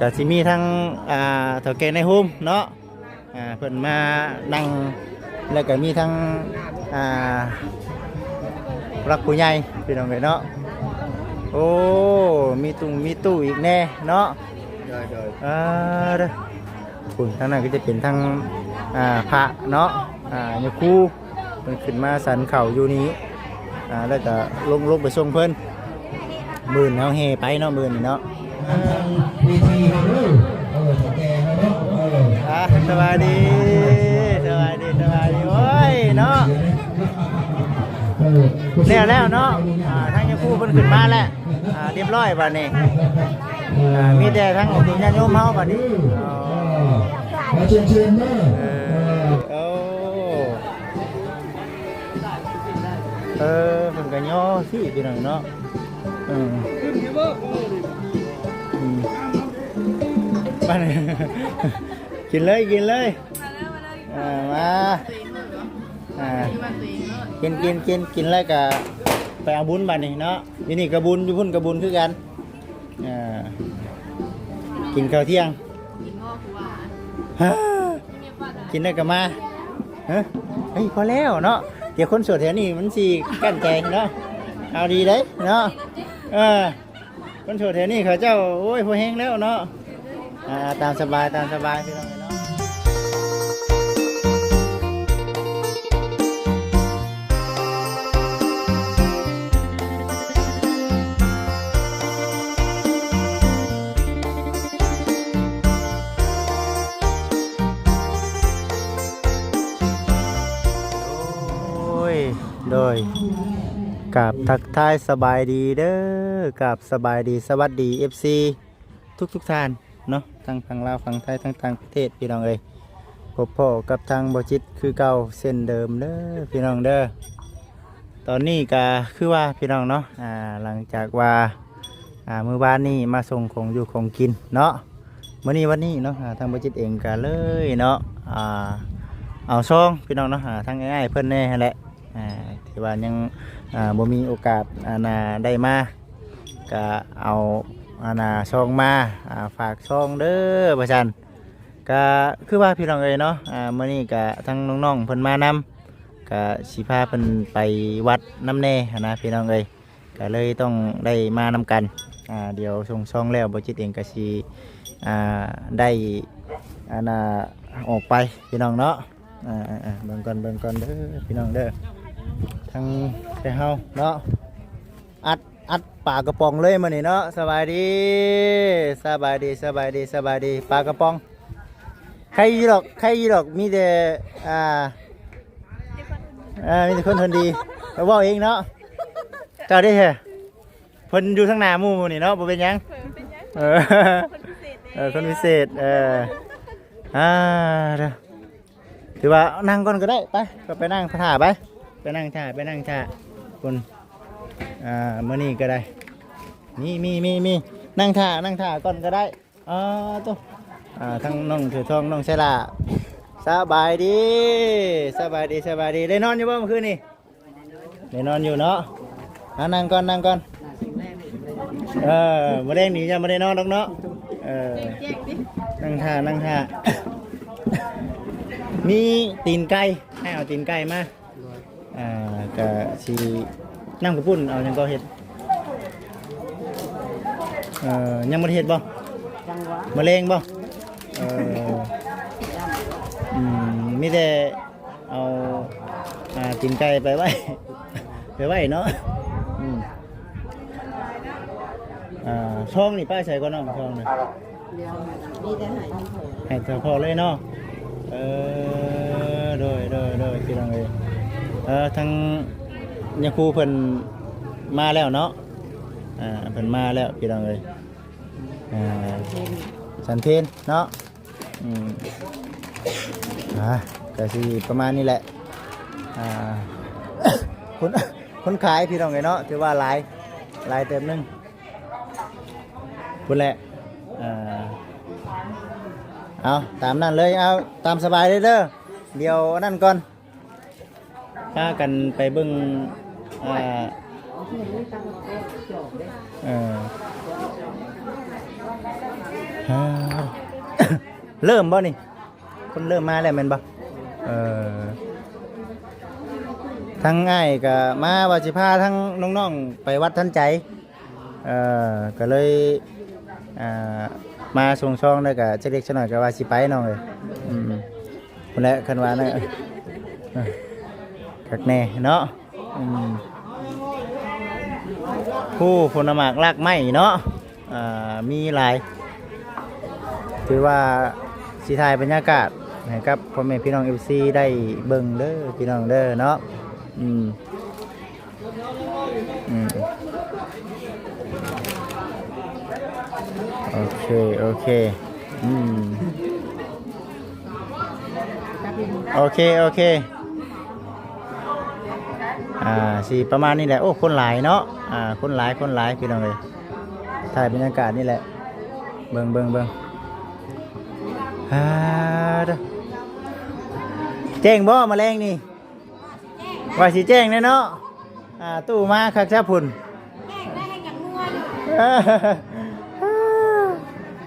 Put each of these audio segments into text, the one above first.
ก็สิมีทั้งเฒ่าแก่ในโฮมเนาะเพิ่นมานั่งแล้วก็มีทั้งรักผู้ใหญ่พี่น้องเอ้ยเนาะโอ้มีตู้อีกแน่เนาะเด้อเด้อคุณทางนั้นก็จะเป็นทั้งพระเนาะยาคูเพิ่นขึ้นมาสันเข่าอยู่นี้แล้วก็ลงไปส่งเพิ่นมื่นเฮาเฮไปเนาะมื่นเนาะสวัสดีโอ้ยเนาะแล้วเนาะทางยาคูเพิ่นขึ้นมาแล้วเรียบร้อยบัดนี้มีแต่ทั้งญาติโยมเฮาบัดนี้เชิญมาเพิ่นก็ย่อสิพี่น้องเนาะมากินเลยมากินแล้วก็ไปเอาบุญบัดนี้เนาะอยู่นี่กระบุญอยู่พุ่นกระบุญคือกันกินข้าวเที่ยงกินได้ก็มาเฮ้ยพอแล้วเนาะเดี๋ยวคนสวดแถวนี้มันสิกั้นใจเนาะเอาดีได้เนาะคนสวดแถวนี้เขาเจ้าโอ้ยพอแห้งแล้วเนาะตามสบายพี่น้องเนาะโดยกับทักทายสบายดีเด้อกับสบายดีสวัสดี FC ทุกท่านเนาะทั้งฝั่งลาวฝั่งไทยทั้งต่างประเทศพี่น้องเอ้ยพบพ่อกับทางบ่จิตคือเก่าเส้นเดิมเด้อพี่น้องเด้อตอนนี้ก็คือว่าพี่น้องเนาะหลังจากว่ามื้อวานนี้มาส่งของอยู่ของกินเนาะวันนี้เนาะทางบ่จิตเองก็เลยเนาะเอาซองพี่น้องเนาะทางง่ายๆเพิ่นแน่แหละที่ว่ายังบ่มีโอกาสได้มาก็เอาซองมาฝากซองเด้อประชันก็คือว่าพี่น้องเอ้ยเนาะมื้อนี้ก็ทั้งน้องๆเพิ่นมานำก็สิพาเพิ่นไปวัดน้ำแน่นะพี่น้องเอ้ยก็เลยต้องได้มานำกันเดี๋ยวส่งซองแล้วบ่จิตเองก็สิได้ออกไปพี่น้องเนาะเบิ่งก่อนเด้อพี่น้องเด้อทั้งแต่เฮาเนาะอัดปลากระป๋องเลยมื้อนี้เนาะสบายดีปลากระป๋องใครยีดอกมีแต่มีแต่คนทนดีไปเว้าเองเนาะเจ้าได้เหรอเพิ่นอยู่ทางหน้าหมู่นี่เนาะบ่เป็นหยังคนพิเศษเด้อถือว่านั่งก่อนก็ได้ไปนั่งถ่าไปนั่งถ่าคุณมื่อนี้ก็ได้มีนั่งถ่าก่อนก็ได้ตัวทั้งน้องถือทองน้องเชล่าสบายดีได้นอนอยู่บ้างเมื่อคืนนี่ได้นอนอยู่เนาะนั่งก่อนมาแดงหนีจะมาได้นอนดอกเนาะนั่งถ่ามีตีนไก่ให้เอาตีนไก่มาก็สีน้ำกระปุ้นเอายังก็เห็ดยังมาเห็ดบ่มะเร็งบ่มีแต่เอาตีนไก่ไปไว้เนาะช่องนี่ป้าใส่ก่อนเนาะช่องนี่ให้เธอพอเลยเนาะโดยพี่น้องเอ้ยทั้งยาคูเพิ่นมาแล้วเนาะเพิ่นมาแล้วพี่น้องเอ้ยสันเพนเนาะก็สิประมาณนี้แหละคนขายพี่น้องเอ้ยเนาะถือว่าหลายเต็มนึงคุณแหละเอาตามนั่นเลยเอาตามสบายเลยเด้อเดี๋ยวนั่นก่อนพากันไปเบิ่ง อ่า เริ่มบ่นี่คนเริ่มมาแล้วแม่นบ่ทั้งง่ายก็มาว่าสิพาทั้งน้องๆไปวัดทันใจก็เลยมาส่งช่องแล้วก็เล็กๆน้อยก็ว่าสิไปน้องเอ้ยพุ่นแหละคันว่านะคักแน่เนาะผู้ผลหมากรากไม้เนาะมีหลายถือว่าสีถ่ายบรรยากาศให้กับพ่อแม่พี่น้อง FC ได้เบิ่งเด้อพี่น้องเด้อเนาะโอเคโอเคโอเคโอเคสีประมาณนี้แหละโอ้คนหลายเนาะคนหลายพี่น้องเลยถ่ายบรรยากาศนี่แหละเบิ่งเด้อแจ้งบ่มาแรงนี่ว่าสิแจ้งแน่เนาะตู้มาคักชาพุ่น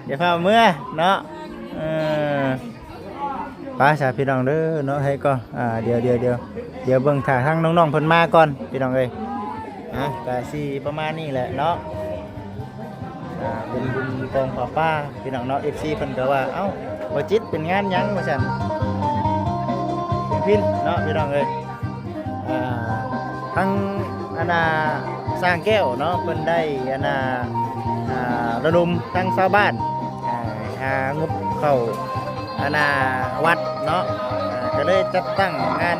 อย่าพาเมื่อเนาะป้าสาพี่น้องเด้อเนาะให้ก่อนเดี๋ยวเบิ่งถ่ายทั้งน้องๆเพิ่นมาก่อนพี่น้องเอ้ยก็สิประมาณนี้แหละเนาะเป็นบุญกองป้าพี่น้องเนาะ FC เพิ่นก็ว่าเอ้าบ่จิตเป็นงานหยังว่าซั่นพินเนาะพี่น้องเอ้ยทั้งสร้างแก้วเนาะเพิ่นได้ระดมทั้งชาวบ้านงบเข้าวัดเนาะก็เลยจัดตั้งงาน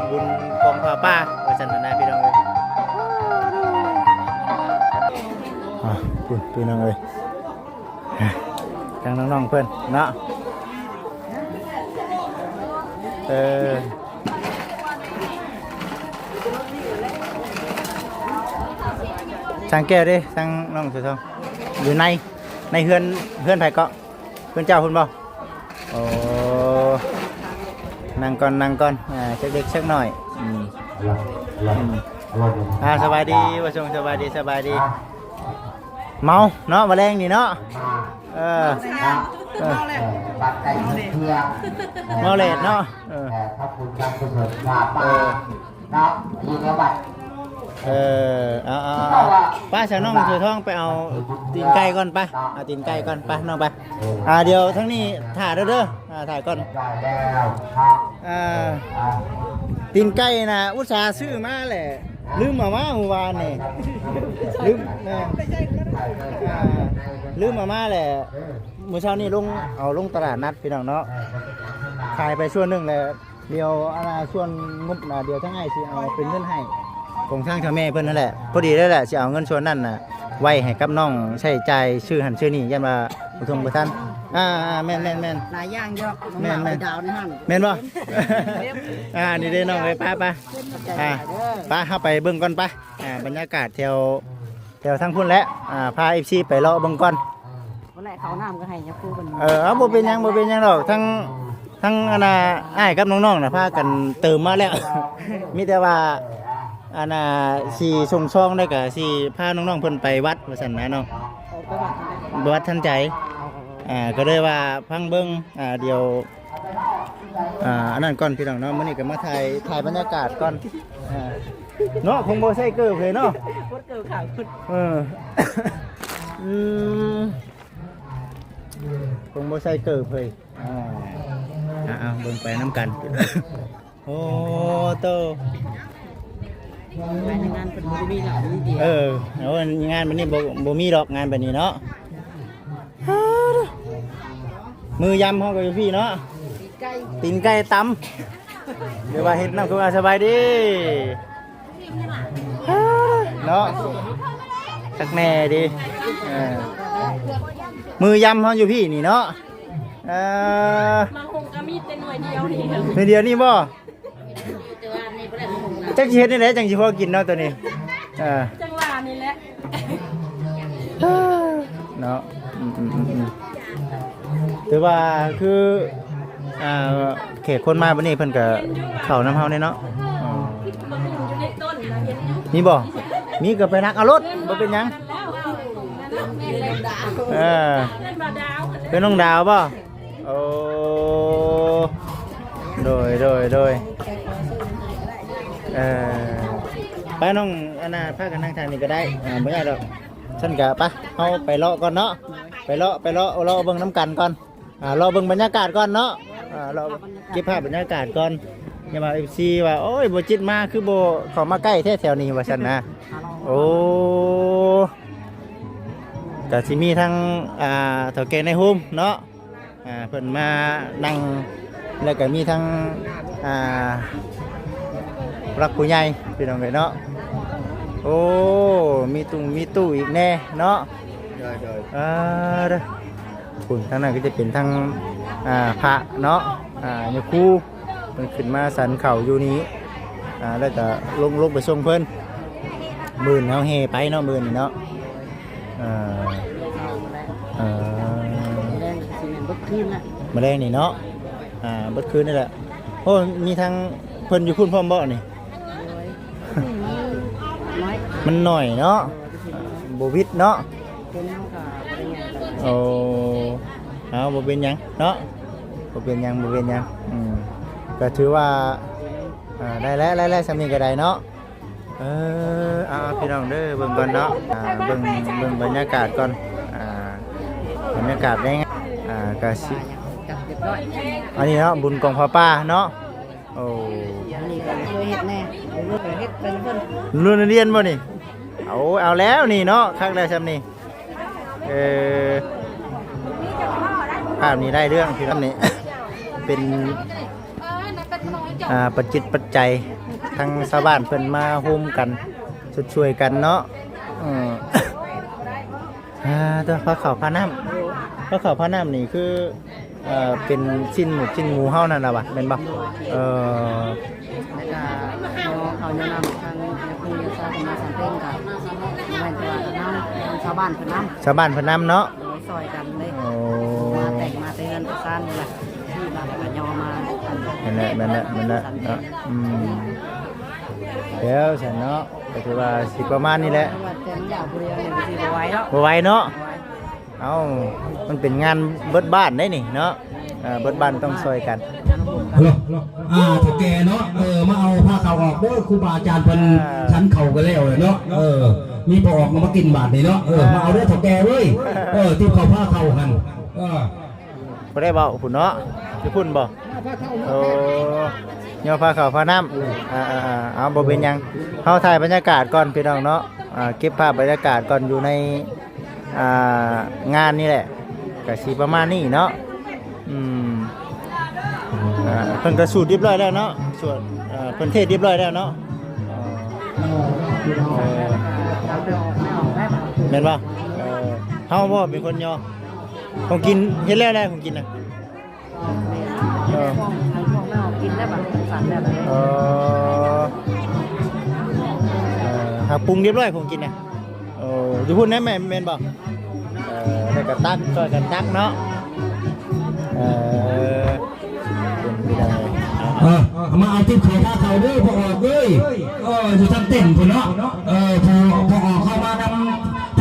บุญกองป้าว่าซั่นนะพี่น้องเอ้ยพี่น้องเอ้ยทางน้องๆเพื่อนเนาะทางแก้วดิทางน้องสุดท้องอยู่ในเฮือนไผ่เกาะเพื่อนเจ้าคุณบ่โอ้นั่งก่อนเช็คเด็กเช็คหน่อยสบายดีว่าชงสบายดีเมาเนาะมาแรงนี่เนาะเมาเลดเนาะป้าชาวน้องเสือท้องไปเอาตีนไก่ก่อนไปเอาตีนไก่ก่อนไปน้องไปเดี๋ยวทั้งนี้ถ่ายเด้อถ่ายก่อนตีนไก่นะอุตส่าห์ซื้อมาแหละลืมมาเมื่อวานนี่ลืมมาแหละเมื่อเช้านี้ลงตลาดนัดพี่น้องเนาะขายไปส่วนหนึ่งแล้วเดี๋ยวส่วนงบเดี๋ยวทั้งไอ้สิเอาเป็นเงินให้ของทางเจ้าแม่เพิ่นนั่นแหละพอดีแล้วแหละสิเอาเงินส่วนนั้นน่ะไว้ให้กับน้องใช้จ่ายชื่อหันชื่อนี่ยันว่าบ่ทงบ่ทันแม่นหลายอย่างเยอะแม่นดาวในห้างแม่นบ่นี่เด้น้องเอ้ยป้าเข้าไปเบิ่งก่อนไปบรรยากาศแถวทางพุ่นแล้วพา FC ไปเลาะเบิ่งก่อนบ่ไหลเขาน้ำก็ให้ยาคูกันบ่เป็นหยังดอกทั้งอ้ายกับน้องๆน่ะพากันเติมมาแล้ว มีแต่ว่าสิส่งซองได้ก็สิพาน้องๆเพิ่นไปวัดว่าซั่นนะน้องวัดทันใจก็เลยว่าพังเบิ่งเดี๋ยวอันนั้นก่อนพี่น้องเนาะมื้อนี้ก็มาถ่ายบรรยากาศก่อนเนาะคงบ่ใช่เกิบเลยเนาะบ่เกิบขาวขึ้นคงบ่ใช่เกิบเลยเบิ่งไปน้ำกันโอ้โตงานเป็นบ่มีหลายเดียวเอางานแบบนี้บ่มีดอกงานแบบนี้เนาะมือยำเฮาก็อยู่พี่เนาะตีนไก่ตำเดี๋ยวว่าเฮ็ดน้ำคือว่าสบายดีเนาะสักแน่ดิมือยำเฮาอยู่พี่นี่เนาะบางคงก็มีแต่หน่วยเดียวนี่หน่วยเดียวนี่บ่จังสิเฮ็ดนี่แหละจังสิพอกินเนาะตัวนี้จังหวะนี่แหละเนาะถือว่าคือเขตคนมาบัดนี้เพิ่นก็เข้าน้ำเฮาเนี่ยเนาะมีบ่มีก็ไปนักเอารถบ่เป็นหยัง เออ เป็นบ่าวดาว เป็นน้องดาวป่ะโอ้โดยเออไปน้องอันน่ะพากันนั่งทางนี้ก็ได้ไม่ได้หรอกฉันกะปะเอาไปเลาะก่อนเนาะไปเลาะเบิ่งน้ำกันก่อนรอเบิ่งบรรยากาศก่อนเนาะรอเก็บภาพบรรยากาศก่อนอย่ามาFCว่าโอ้ยบ่จิตมาคือบ่เข้ามาใกล้แถวนี้ว่าซั่นนะโอ้ก็สิมีทั้งเฒ่าแก่ในโฮมเนาะเพิ่นมานั่งแล้วก็มีทั้งรักผู้ใหญ่พี่น้องเอ้ยเนาะโอ้มีตู้อีกแน่เนาะเด้อคุณทางนั้นก็จะเป็นทางพระเนาะยครูมันขึ้นมาสันเข่าอยู่นี้แล้วก็ลงไปส่งเพิ่นหมื่นเอาเฮไปเนาะหมื่นเนาะมาแรงนี่เนาะเบิดคืนนี่แหละโอ้มีทางเพิ่นอยู่พุ่นพร้อมบ่นี่ มันหน่อยเนาะบวิดเนาะโอ้เอาบเป็นยังเนาะบเป็นยังก็ถือว่าได้แล้วสามีก็ได้เนาะพี่น้องเด้อเบิ่งก่อนเนาะเบิ่งบรรยากาศก่อนบรรยากาศได้ไงก็สิอันนี้เนาะบุญกองพระป่าเนาะโอ้นี่ก็เคยเฮ็ดแน่เคยเฮ็ดเป็นเพิ่น รุ่นเรียนบ่นี่เอาแล้วนี่เนาะครั้งแรกซ้ำนี่ภาพนี้ได้เรื่องพี่น้องนี่ เป็นปัจจิตปัจจัยทางชาวบ้านเพิ่นมาโฮมกันช่วยกันเนาะตัวพระเขาพระน้ำนี่คือเป็นชิ้นหมูเฮานั่นน่ะบ่เป็นบ่แล้วก็เขาแนะนำทางคุณยาซาเป็นมาสัมเพลงกับแม่นตัวน้ำชาวบ้านเพิ่นนำเนาะซอยกันเลยมาแต่งมาเตือนประสานนี่แหละที่มาแล้วก็ยอมานั่นแหละเดี๋ยวฉันเนาะก็ถือว่าสิประมาณนี้แหละบ่ไหวเนาะมันเป็นงานเบิดบ้านได้นี่เนาะเบิดบ้านต้องซอยกันถ้าแกเนาะมาเอาผ้าขาวออกด้วยครูบาอาจารย์เพิ่นชั้นเข่ากันแล้วเนาะมีพอออกมากินบาทนี่เนาะมาเอาด้วยถ้าแกเว้ยที่เขาผ้าเข่ากันบ่ได้บ่พุ่นเนาะสิพุ่นบ่ย่อผ้าขาวผ้าน้ำเอาบ่เป็นหยังเฮาถ่ายบรรยากาศก่อนพี่น้องเนาะเก็บภาพบรรยากาศก่อนอยู่ในงานนี่แหละก็สิประมาณนี้เนาะเพิ่นกระสูดเรียบร้อยแล้วเนาะส่วนเพิ่นเทศเรียบร้อยแล้วเนาะแม่นบ่เฮาบ่เป็นคนย่อของกินเฮ็ดแล้วได้ของกินน่ะกินได้แบบสั่นแบบนี้หากปรุงเรียบร้อยของกินน่ะอยู่พุ่นนะแม่นบ่แล้วก็ตักช่วยกันตักเนาะมาเอาที่เขาผ้าเขาด้วยพอออกด้วยจะทำเต้นคนเนาะพอออกเข้ามาน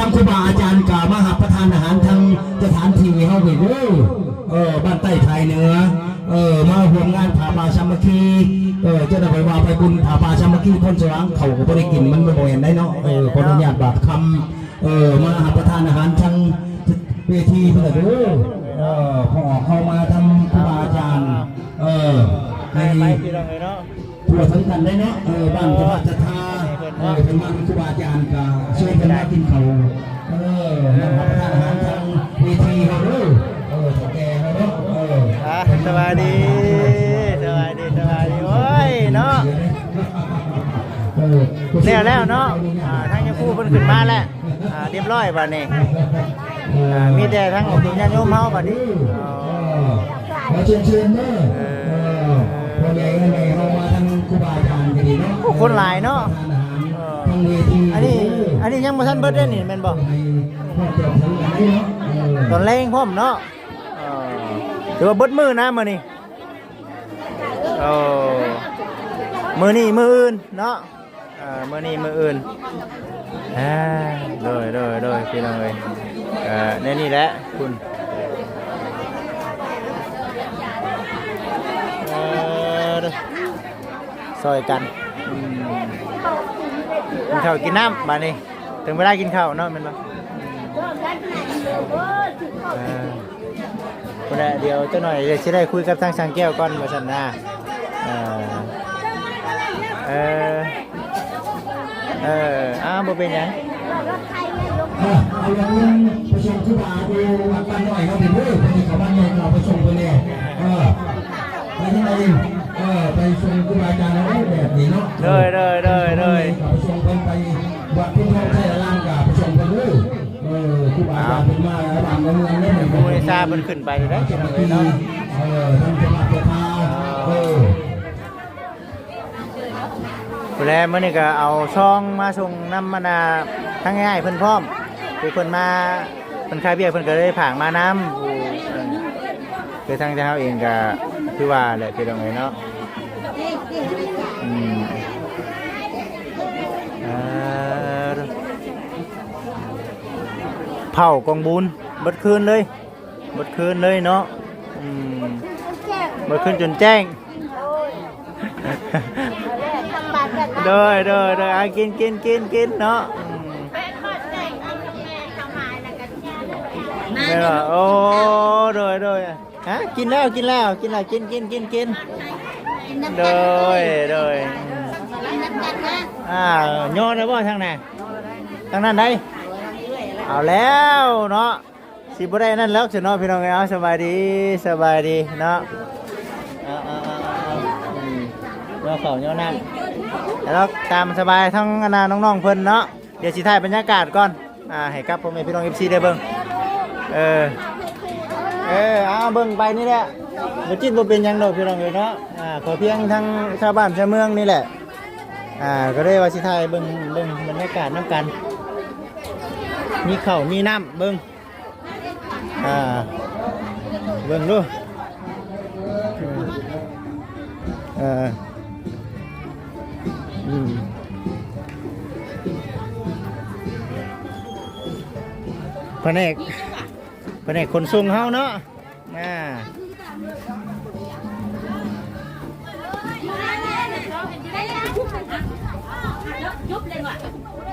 ำครูบาอาจารย์กล่าวมาหาประทานอาหารทางสถานที่เขาเห็นด้วยบ้านใต้ไทยเหนือมาห่วงงานผาป่าชามัคคีจะได้ไปว่าไปบุญผาป่าชามัคคีคนสว่างเขาก็ไม่ได้กินมันไม่บ่อยได้เนาะคนอนุญาตบาดคำมาหาประทานอาหารทางเวทีเพื่อนด้วยพอออกเข้ามาทำครูบาอาจารย์ให้ตัวสำคัญได้เนาะบ้านจังหวัดจันทาเป็นบ้านครูบาอาจารย์ก็ช่วยกันมากินเขามาประทานอาหารทางเวทีเขาด้วยแกเขาเนาะสวัสดีโอ้ยเนาะแล้วเนาะทางยาคูเพิ่นขึ้นมาแล้วเรียบร้อยบัดนี้มีแต่ทั้งญาติโยมเฮาบัดนี้เชิญเนาะคนใหญ่เฮามาทางครูบาอาจารย์ก็ดีเนาะคนหลายเนาะอันนี้ยังบ่ทันเบิดเด้นี่แม่นบ่ตอนแรงพร้อมเนาะถือว่าเบิดมื้อนะมื้อนี้มื้อนี้มื้ออื่นเนาะมื้อนี้มื้ออื่นโดยพี่น้องเอ้ย ในนี่แหละคุณซอยกันกินข้าวกินน้ำมานี่ถึงเวลากินข้าวเนาะแมันบ่คนละเดี๋ยวเจ้าหน่อยจะได้คุยกับทางช่างแก้วก่อนว่าซั่นนะบ่เป็นหยัง เอาอย่างนึงประชมครูบาดูวัดบ้านหน่อยเขาเป็นผู้ไปเขาบ้านใหญ่เราประชมไปเนี่ยไปที่ไหนไปชมครูบาอาจารย์แล้วแบบนี้เนาะประชมเพิ่นไปวัดพุ่งเข้าใจร่างกับประชมเพิ่นด้วยครูบาอาจารย์เป็นมาแล้วบางเมืองเนี่ยเหมือน มูนิซาเพิ่นขึ้นไปได้จังเลยเนาะ ท่านจะมาประทานแล้วมื้อนี้ก็เอาซองมาส่งน้ำมะนาวทั้งง่ายเพิ่นพร้อมคือเพิ่นมาเพิ่นขายเบียร์เพิ่นก็เลยผางมาน้ำคือทางเจ้าเองก็คือว่าแหละพี่น้องเอ้ยเนาะเผากองบุญเบิดคืนเลยเนาะเบิดคืนจนแจ้งโดยกินเนาะเนี่ยโอ้โดยฮะกินแล้วกินโดยโยนได้บ่ทางไหนทางนั้นได้เอาแล้วเนาะสิบ่ได้นั่นแล้วสิเนาะพี่น้องเอาสบายดีเนาะย่อเข่าย่อนั่งแล้วตามสบายทั้งน้องๆเพิ่นเนาะเดี๋ยวสิถ่ายบรรยากาศก่อนให้กับพ่อแม่พี่น้อง FC ได้เบิ่งเอาเบิ่งไปนี่แหละบ่จิตบ่เป็นหยังดอกพี่น้องเอ้ยเนาะขอเพียงทั้งชาวบ้านชาวเมืองนี่แหละก็ได้ว่าสิถ่ายเบิ่งบรรยากาศนำกันมีข้าวมีน้ำเบิ่งเบิ่งดูแผนกขนส่งเฮาเนาะ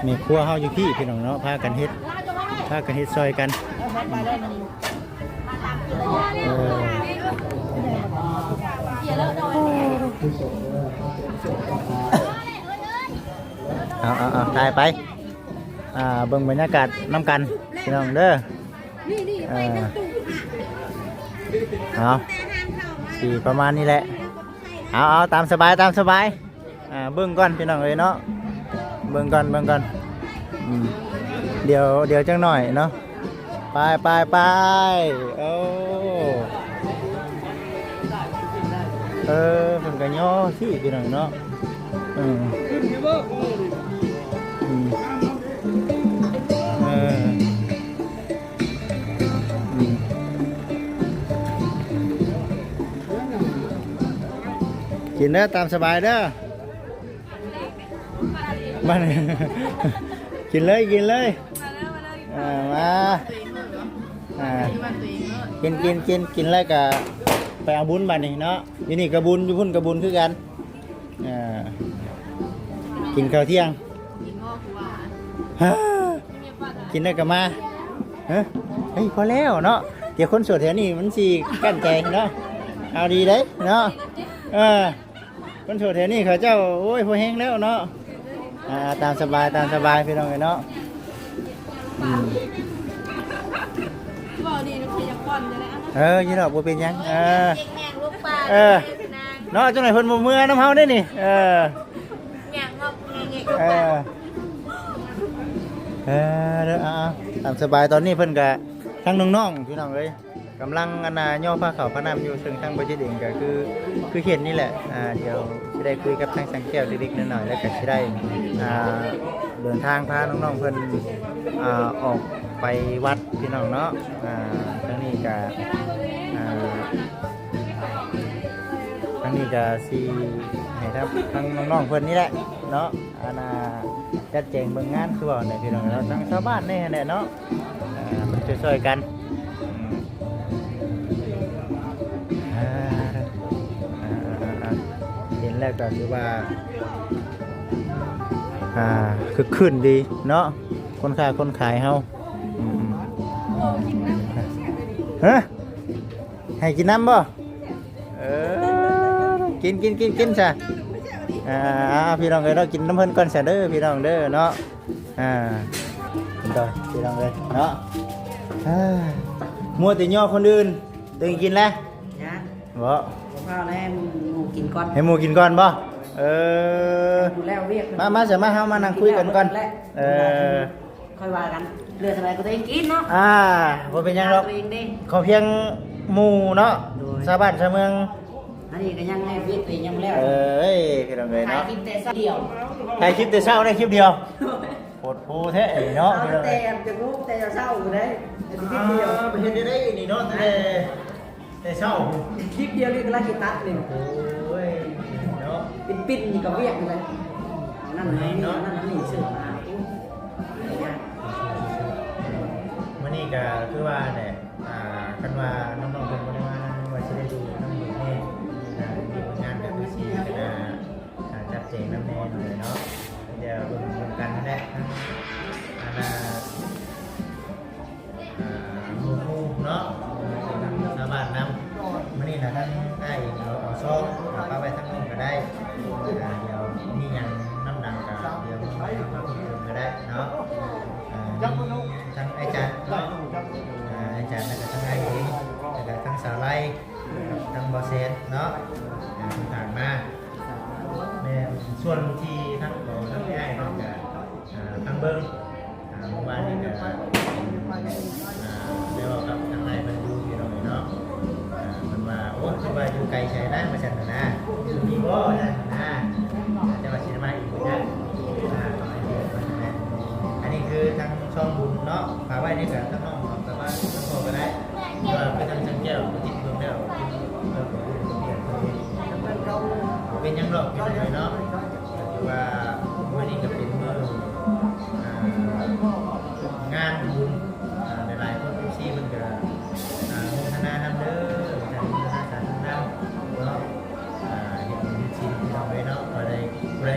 มีครัวเฮาอยู่พี่น้องเนาะพากันเฮ็ดซอยกันเอาถ่ายไปเบิ่งบรรยากาศน้ำกันพี่น้องเด้อเอาสีประมาณนี้แหละเอาตามสบายเบิ่งก่อนพี่น้องเลยเนาะเบิ่งก่อนเดี๋ยวจังหน่อยเนาะไปโอ้เพิ่นก็ย่อสิพี่น้องเนาะกินเด้อตามสบายเด้อมากินเลยมากินแล้วก็ไปเอาบุญบัดนี้เนาะอยู่นี่กระบุญอยู่พุ่นกระบุญคือกันกินข้าวเที่ยงกินได้ก็มาเฮ้ยพอแล้วเนาะเดี๋ยวคนสวดแถวนี้มันสิกั้นใจเนาะเอาดีได้เนาะคนสวดแถวนี้เขาเจ้าโอ้ยพอแห้งแล้วเนาะตามสบายพี่น้องเนาะยี่ดอกบัวเป็นยังเนาะจังไหนเพิ่นบ่เมื่อน้ำเฮาได้นี่ตามสบายตอนนี้เพิ่นก็ทั้งน้องๆพี่น้องเอ้ยกำลังย่อผ้าขาวผ้าน้ำอยู่ซึ่งทางบริษัทเองก็คือเห็นนี่แหละเดี๋ยวจะได้คุยกับทางสังแก้วเล็กๆน้อยๆแล้วก็จะได้เดินทางพาน้องๆเพิ่นออกไปวัดพี่น้องเนาะทั้งนี้ก็สิให้ครับทางน้องๆเพิ่นนี่แหละเนาะจัดแจงเบิ่งงานคือว่าเนี่ยพี่น้องเนาะทางชาวบ้านนี่แหละเนาะ ช่วยๆกันอ่าเห็นแล้วก็คือว่าคือขึ้นดีเนาะคนขายคนขายเฮาฮะให้กินน้ำบ่กินซะพี่น้องเอ้ยเนาะกินน้ำเพิ่นก่อนซะเด้อพี่น้องเด้อเนาะต่อพี่น้องเลยเนาะมัวแต่ย่อคนอื่นตึงกินแล้ว นะ บ่ ข้าวแล้หมูกินก่อน ให้หมูกินก่อนบ่ดูแล้วเรียก มาเสร็จมาเฮามานั่งคุยกันก่อนค่อยว่ากันเลือกอะไรก็ตัวเองกินเนาะบ่เป็นหยังหรอก ตัวเองดิ ขอเพียงหมู่เนาะชาวบ้านชาวเมือง อันนี้ก็ยังให้เรียกตัวเองยังแล้ว พี่น้องเอ้ย ถ่าย เนาะ คลิปแต่เดียว ถ่ายคลิปแต่เช้าได้คลิปเดียวโคตรโพแท้เนาะพี่น้อง แต่ เอ้ย จะรู้แต่จะเศร้าอยู่ได้คลิปเดียว ไปเฮ็ดได้นี่เนาะแต่เช้า คลิปเดียวนี่ก็ไล่กิตัดเลย โอ้ยเนาะ ปิ้นนี่ก็เวียกเลยนั่นนี่เนาะนั่นนี่ซื้อมา มื้อนี้ก็คือว่าเนี่ยคันว่าน้องๆเพิ่นบ่ได้มาว่าสิได้ดูน้ำเพิ่นแน่มีผลงานก็คือสิจัดแจงน้ำแน่หน่อยเนาะเดี๋ยวเบิ่งกันนั่นแหละหมู่เนาะชาวบ้านนำมื้อนี้น่ะท่านได้เอาซองเอาไปทั้งนู้นก็ได้เดี๋ยวมีหยังน้ำดังก็เดี๋ยวมาเพิ่มก็ได้เนาะทั้งอาจารย์เนาะอาจารย์แล้วก็ทั้งไอ้เองแล้วก็ทั้งสาวไล่ทั้งบอเซนเนาะต่างมาแม่ส่วนที่ทั้งเราทั้งไอ้ทั้งกับทั้งเบิ้งเมื่อวานนี้ก็เดี๋ยวกับทั้งไอ้มันดูอยู่ตรงนี้เนาะมันว่าโอ้คือว่าอยู่ไกลใช้ได้มาสั่นนะมีบ่นะจะมาชิมมาอีกนะอันนี้คือทางช่องบุญเนาะฝากไว้ในการทั้งน้องสามารถทั้งพ่อก็ได้ก็ไปทางจังแก้วจิตเมืองแล้วเป็นยังหรอกเป็นยังเนาะว่าวันนี้ก็เป็นเมื่องานบุญหลายๆคนที่มันก็มุทนานำเด้อจากมุทนาสารนำเนาะอย่างที่ชินที่เราไปเนาะอะไร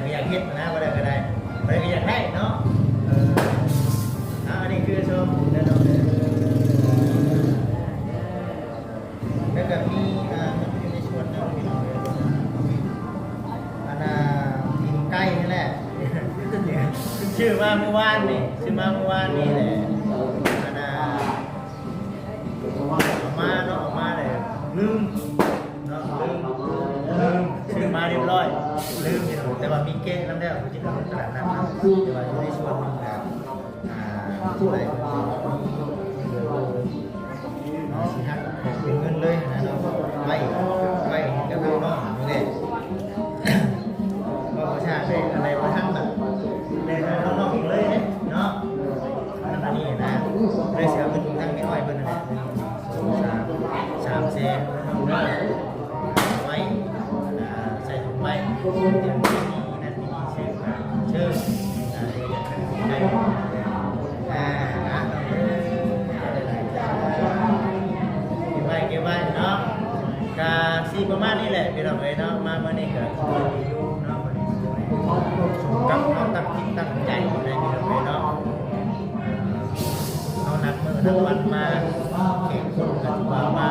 ก็อยากเฮ็ดนะอะไรก็ได้อะไรก็อยากให้เนาะอันนี้คือชมแล้วเนาะแล้วก็มีมันอยู่ในส่วนนึงที่เรากินใกล้นี่แหละชื่อมาเมื่อวานนี่แหละมาเนาะมาเลยลืมเนาะลืมชื่อมาเรียบร้อยลืมแต่ว่ามีเก้น้ำได้เอาจิตตลาดน้ำแต่ว่าอยู่ในส่วนนึงแบบอะไรสิฮักเป็นเงินเลยนะเนาะไว้กับน้องๆนี่แหละก็ประชาชนอะไรมาทำแบบในน้องๆเลยเนาะอันนี้นะเลยเสียเงินทั้งไม่น้อยเพิ่นนั่นแหละ3แสนไว้ใส่ถุงไว้เดี๋ยวนี้นั่นมีชื่อได้เก็บไว้เนาะกาซีประมาณนี้แหละพี่น้องเลยเนาะมาเมื่อนี้ก็อยู่เนาะกับเราตั้งคิดตั้งใจอยู่ในพี่น้องเลยเนาะเรานัดมือนัดวันมาเก่งคนกันว่ามา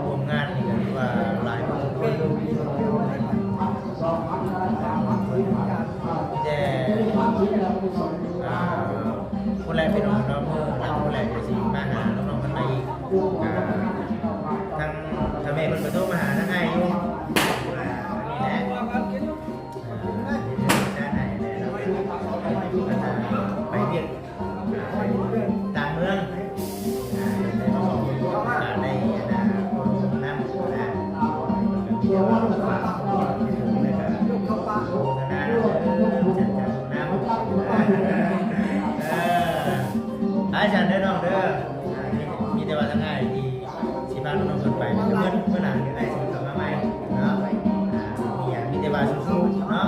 ร่วมงานนี่กันว่าหลายคนแต่คนแรกพี่น้องเนาะหลังคนแรกจะสิมาหาน้องๆกันในทางทำเองมันไปโทรมาหาทั้งไงอยู่นี่แหละไปเรียนต่างเมืองในห้องในคนน้ำนะเดี๋ยวว่าฝากโฆษณาจัดน้ำอาจารย์ได้น้องเด้อมีแต่ว่าทั้งไงที่สิบ้านน้องคนไปเมื่อหลังอยู่ในสิ่งต่อมาใหม่เนาะมีอย่างมีแต่ว่าสู้ๆเนาะ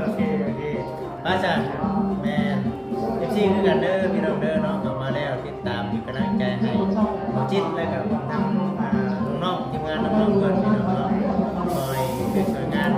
โอเคอาจารย์แมนเอฟซีคือกันเด้อพี่น้องเด้อเนาะ เป็นกำลังใจให้น้องจิตและกับทางน้องๆทีมงานน้องๆเพื่อนพี่น้องเนาะคอยเป็นส่วนงาน